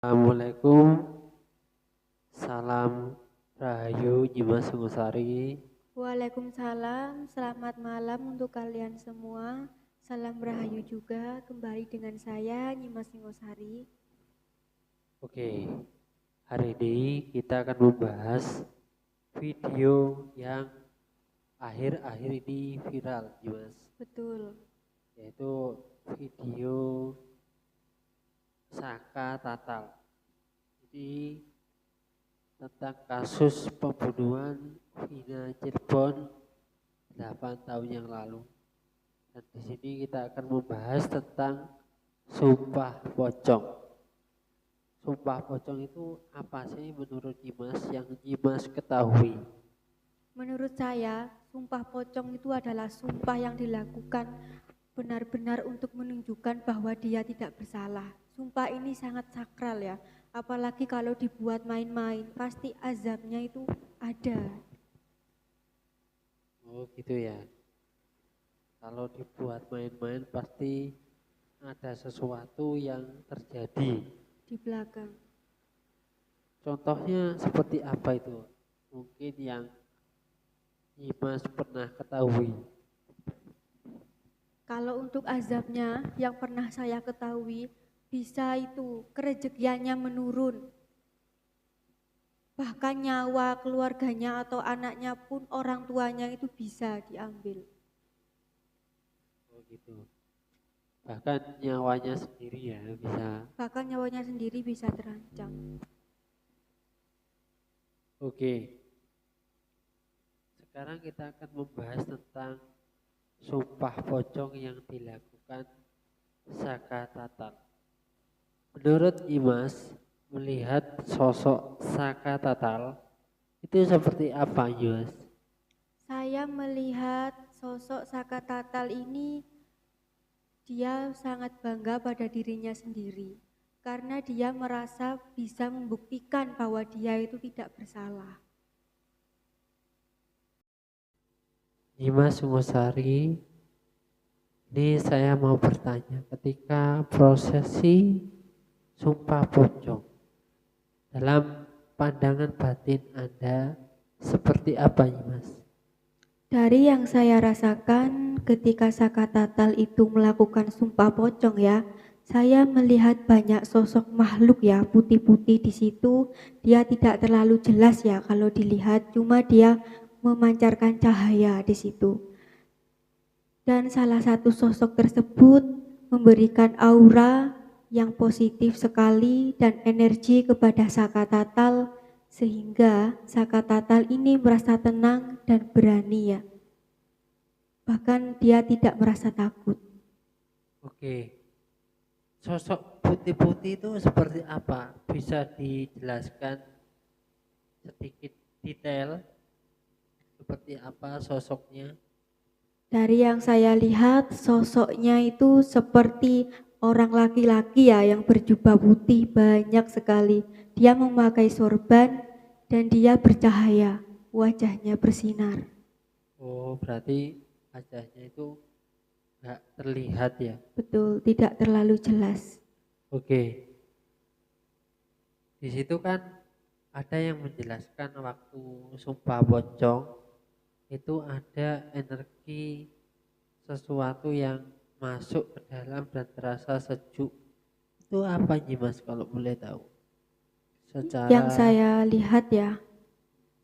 Assalamualaikum, salam Rahayu Nyimas Sungosari. Waalaikumsalam, selamat malam untuk kalian semua. Salam Rahayu juga, kembali dengan saya Nyimas Singosari. Oke, hari ini kita akan membahas video yang akhir-akhir ini viral, Nyimas. Betul. Yaitu video Saka Tatal. Jadi tentang kasus pembunuhan Vina Cirebon 8 tahun yang lalu. Dan di sini kita akan membahas tentang sumpah pocong. Sumpah pocong itu apa sih menurut Nyimas yang Nyimas ketahui? Menurut saya, sumpah pocong itu adalah sumpah yang dilakukan benar-benar untuk menunjukkan bahwa dia tidak bersalah. Sumpah ini sangat sakral ya, apalagi kalau dibuat main-main, pasti azabnya itu ada. Oh gitu ya. Kalau dibuat main-main pasti ada sesuatu yang terjadi. Di belakang. Contohnya seperti apa itu? Mungkin yang Nyimas pernah ketahui. Kalau untuk azabnya yang pernah saya ketahui, bisa itu kerejekiannya menurun. Bahkan nyawa keluarganya atau anaknya pun orang tuanya itu bisa diambil. Oh gitu. Bahkan nyawanya sendiri ya bisa. Bahkan nyawanya sendiri bisa terancam. Oke. Sekarang kita akan membahas tentang sumpah pocong yang dilakukan Saka Tatal. Menurut Nyimas, melihat sosok Saka Tatal itu seperti apa, Nyimas? Saya melihat sosok Saka Tatal ini, dia sangat bangga pada dirinya sendiri. Karena dia merasa bisa membuktikan bahwa dia itu tidak bersalah. Nyimas Sungosari, ini saya mau bertanya, ketika prosesi sumpah pocong, dalam pandangan batin Anda seperti apa, Nyimas? Dari yang saya rasakan ketika Saka Tatal itu melakukan sumpah pocong ya, saya melihat banyak sosok makhluk ya, putih-putih di situ. Dia tidak terlalu jelas ya kalau dilihat, cuma dia memancarkan cahaya di situ. Dan salah satu sosok tersebut memberikan aura yang positif sekali dan energi kepada Saka Tatal, sehingga Saka Tatal ini merasa tenang dan berani ya. Bahkan dia tidak merasa takut. Oke, sosok putih-putih itu seperti apa? Bisa dijelaskan sedikit detail seperti apa sosoknya? Dari yang saya lihat, sosoknya itu seperti orang laki-laki ya yang berjubah putih banyak sekali. Dia memakai sorban dan dia bercahaya, wajahnya bersinar. Oh, berarti wajahnya itu nggak terlihat ya? Betul, tidak terlalu jelas. Oke, di situ kan ada yang menjelaskan waktu sumpah pocong itu ada energi sesuatu yang masuk ke dalam dan terasa sejuk. Itu apa nih Mas kalau boleh tahu? Yang Secara saya lihat ya,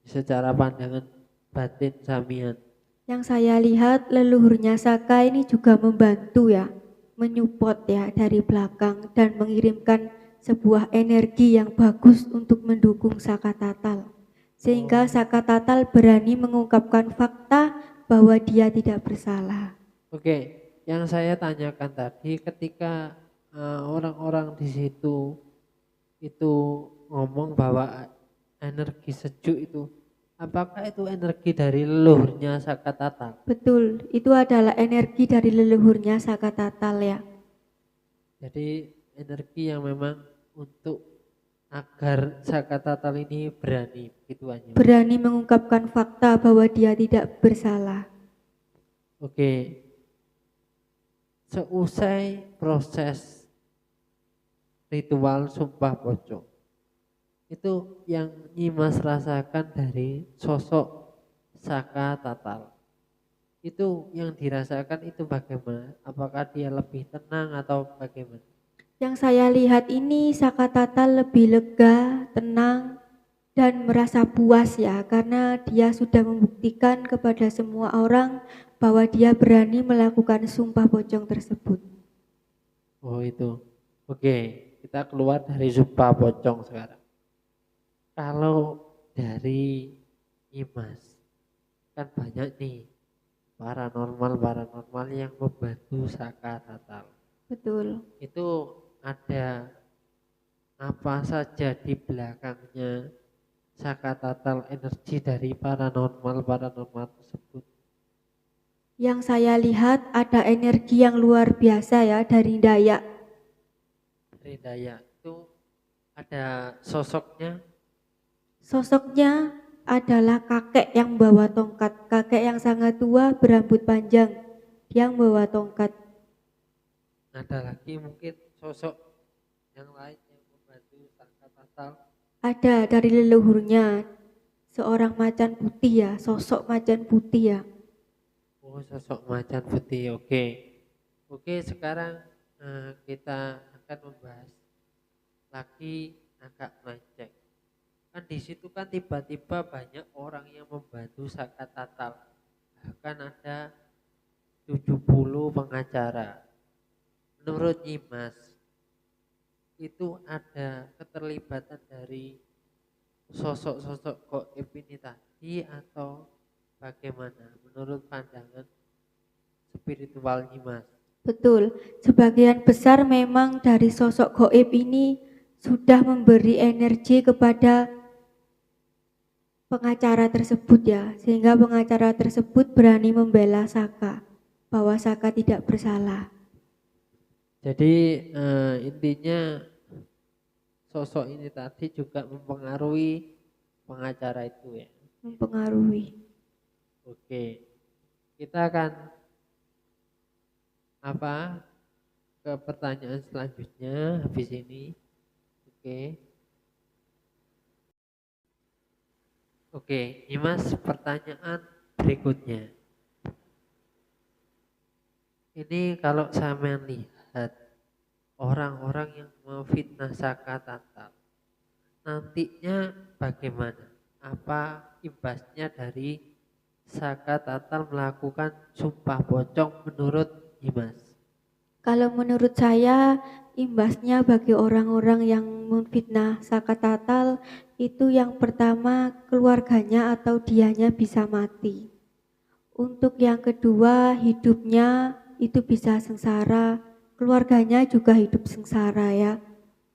secara pandangan batin Samian. yang saya lihat leluhurnya Saka ini juga membantu ya, menyupport ya dari belakang dan mengirimkan sebuah energi yang bagus untuk mendukung Saka Tatal. Sehingga Saka Tatal berani mengungkapkan fakta bahwa dia tidak bersalah. Oke, yang saya tanyakan tadi ketika orang-orang di situ itu ngomong bahwa energi sejuk itu, apakah itu energi dari leluhurnya Saka Tatal? Betul, itu adalah energi dari leluhurnya Saka Tatal ya. Jadi energi yang memang untuk agar Saka Tatal ini berani gitu aja. Berani mengungkapkan fakta bahwa dia tidak bersalah. Oke. Seusai proses ritual sumpah pocong. Itu yang Nyimas rasakan dari sosok Saka Tatal. Itu yang dirasakan itu bagaimana? Apakah dia lebih tenang atau bagaimana? Yang saya lihat ini Saka Tatal lebih lega, tenang, dan merasa puas ya, karena dia sudah membuktikan kepada semua orang bahwa dia berani melakukan sumpah pocong tersebut. Oh itu. Oke, kita keluar dari sumpah pocong sekarang. Kalau dari Nyimas, kan banyak nih paranormal yang membantu Saka Tatal. Betul. Itu ada apa saja di belakangnya Saka Tatal energi dari paranormal tersebut? Yang saya lihat ada energi yang luar biasa ya dari Dayak. Dari Dayak itu ada sosoknya. Sosoknya adalah kakek yang bawa tongkat, kakek yang sangat tua berambut panjang yang bawa tongkat. Ada lagi mungkin sosok yang lain yang membantu Saka Tatal. Ada dari leluhurnya seorang macan putih ya, sosok macan putih ya. Oh, sosok macan putih. Oke, sekarang kita akan membahas lagi agak melenceng. Kan di situ kan tiba-tiba banyak orang yang membantu Saka Tatal. Bahkan ada 70 pengacara. Menurut Nyimas, itu ada keterlibatan dari sosok-sosok gaib ini tadi atau bagaimana menurut pandangan spiritual Nyimas? Betul, sebagian besar memang dari sosok gaib ini sudah memberi energi kepada pengacara tersebut ya, sehingga pengacara tersebut berani membela Saka, bahwa Saka tidak bersalah. Jadi intinya sosok ini tadi juga mempengaruhi pengacara itu ya. Mempengaruhi. Oke, kita akan ke pertanyaan selanjutnya habis ini. Oke, Nyimas, pertanyaan berikutnya. Ini kalau saya melihat orang-orang yang memfitnah Saka Tatal, nantinya bagaimana? Apa imbasnya dari Saka Tatal melakukan sumpah pocong menurut Nyimas? Kalau menurut saya, imbasnya bagi orang-orang yang memfitnah Saka Tatal itu yang pertama keluarganya atau dianya bisa mati. Untuk yang kedua hidupnya itu bisa sengsara, keluarganya juga hidup sengsara ya.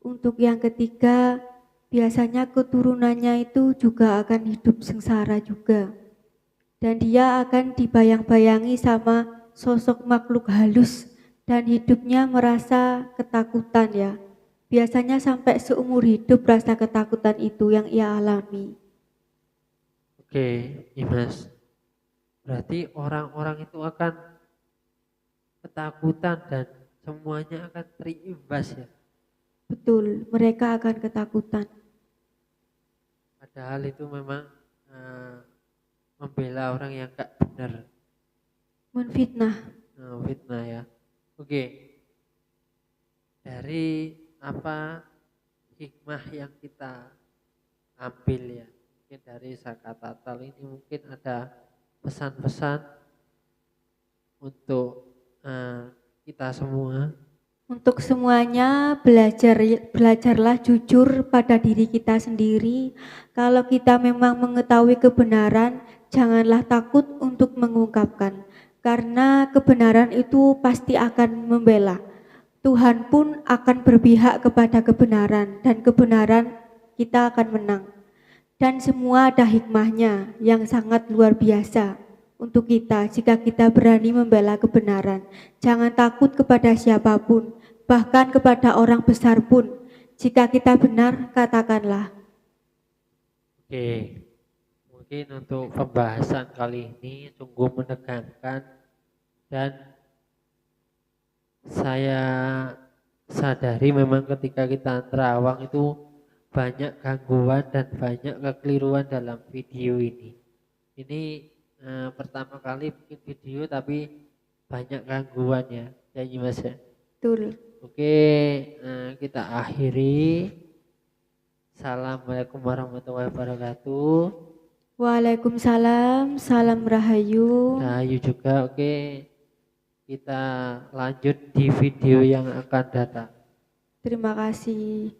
Untuk yang ketiga biasanya keturunannya itu juga akan hidup sengsara juga. Dan dia akan dibayang-bayangi sama sosok makhluk halus dan hidupnya merasa ketakutan ya. Biasanya sampai seumur hidup rasa ketakutan itu yang ia alami. Oke, Nyimas. Berarti orang-orang itu akan ketakutan dan semuanya akan terimbas ya. Betul, mereka akan ketakutan. Padahal itu memang membela orang yang gak benar. Menfitnah. Fitnah ya. Oke. Dari hikmah yang kita ambil ya. Mungkin dari Saka Tatal ini mungkin ada pesan-pesan untuk kita semua. Untuk semuanya belajarlah jujur pada diri kita sendiri. Kalau kita memang mengetahui kebenaran, janganlah takut untuk mengungkapkan. Karena kebenaran itu pasti akan membela. Tuhan pun akan berpihak kepada kebenaran dan kebenaran kita akan menang. Dan semua ada hikmahnya yang sangat luar biasa untuk kita jika kita berani membela kebenaran. Jangan takut kepada siapapun, bahkan kepada orang besar pun. Jika kita benar, katakanlah. Oke, mungkin untuk pembahasan kali ini sungguh menegangkan dan saya sadari memang ketika kita terawang itu banyak gangguan dan banyak kekeliruan dalam video ini. Ini pertama kali bikin video tapi banyak gangguan ya, Mas ya. Betul. Oke, kita akhiri. Assalamualaikum warahmatullahi wabarakatuh. Waalaikumsalam, salam rahayu. Rahayu juga. Oke, kita lanjut di video yang akan datang. Terima kasih.